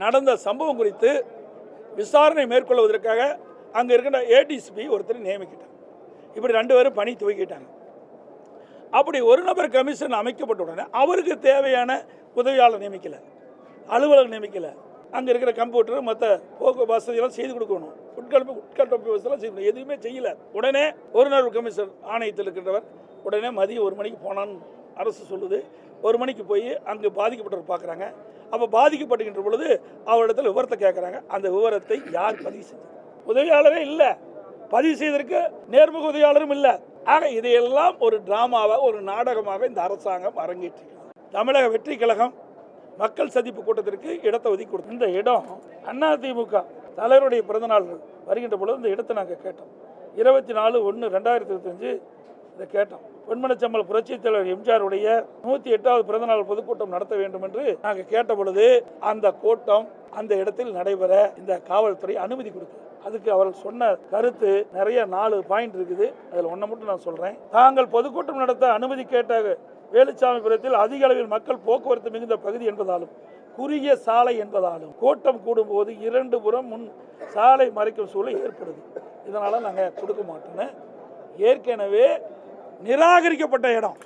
நடந்த சம்பவம் குறித்து விசாரணை மேற்கொள்வதற்காக அங்கே இருக்கின்ற ஏடிசிபி ஒருத்தர் நியமிக்கிட்டாங்க. இப்படி 2 பேரும் பணி துவக்கிட்டாங்க. அப்படி ஒரு நபர் கமிஷன் அமைக்கப்பட்ட உடனே அவருக்கு தேவையான உதவியாளர் நியமிக்கலை, அலுவலர் நியமிக்கலை, அங்கே இருக்கிற கம்ப்யூட்டர் மற்ற போக்கு வசதியெல்லாம் செய்து கொடுக்கணும், உட்கட்டமைப்பு வசதியெல்லாம் செய்யணும், எதுவுமே செய்யலை. உடனே ஒரு நபர் கமிஷன் ஆணையத்தில் இருக்கின்றவர் உடனே மதியம் 1 மணிக்கு போனான்னு அரசு சொல்லுது. 1 மணிக்கு போய் அங்கே பாதிக்கப்பட்டவர் பார்க்குறாங்க. அப்போ பாதிக்கப்பட்டுகின்ற பொழுது அவரிடத்தில் விவரத்தை கேட்குறாங்க. அந்த விவரத்தை யார் பதிவு செஞ்சது? உதவியாளரே இல்லை, பதிவு செய்வதற்கு நேர்முக உதவியாளரும் இல்லை. ஆக இதையெல்லாம் ஒரு டிராமாவாக, ஒரு நாடகமாக இந்த அரசாங்கம் அரங்கேற்றிருக்கிறது. தமிழக வெற்றி கழகம் மக்கள் சந்திப்பு கூட்டத்திற்கு இடத்தை ஒதுக்கி கொடுத்தோம். இந்த இடம் அதிமுக தலைவருடைய பிறந்தநாள்கள் வருகின்ற பொழுது இந்த இடத்தை நாங்கள் கேட்டோம். 24/1/2025 இதை கேட்டோம். பொன்மனச்செம்மல் புரட்சித் தலைவர் எம்ஜிஆருடைய 108வது பிறந்தநாள் பொதுக்கூட்டம் நடத்த வேண்டும் என்று நாங்கள் கேட்ட பொழுது அந்த கூட்டம் அந்த இடத்தில் நடைபெற இந்த காவல்துறை அனுமதி கொடுக்குது. அதுக்கு அவர்கள் சொன்ன கருத்து நிறைய 4 பாயிண்ட் இருக்குது. அதில் ஒன்றை மட்டும் நான் சொல்கிறேன். தாங்கள் பொதுக்கூட்டம் நடத்த அனுமதி கேட்ட வேலுச்சாமிபுரத்தில் அதிக அளவில் மக்கள் போக்குவரத்து மிகுந்த பகுதி என்பதாலும் குறுகிய சாலை என்பதாலும் கூட்டம் கூடும்போது 2 புறம் முன் சாலை மறைக்கும் சூழல் ஏற்படுது. இதனால் நாங்கள் கொடுக்க மாட்டோன்னு ஏற்கனவே நிராகரிக்கப்பட்ட இடம்.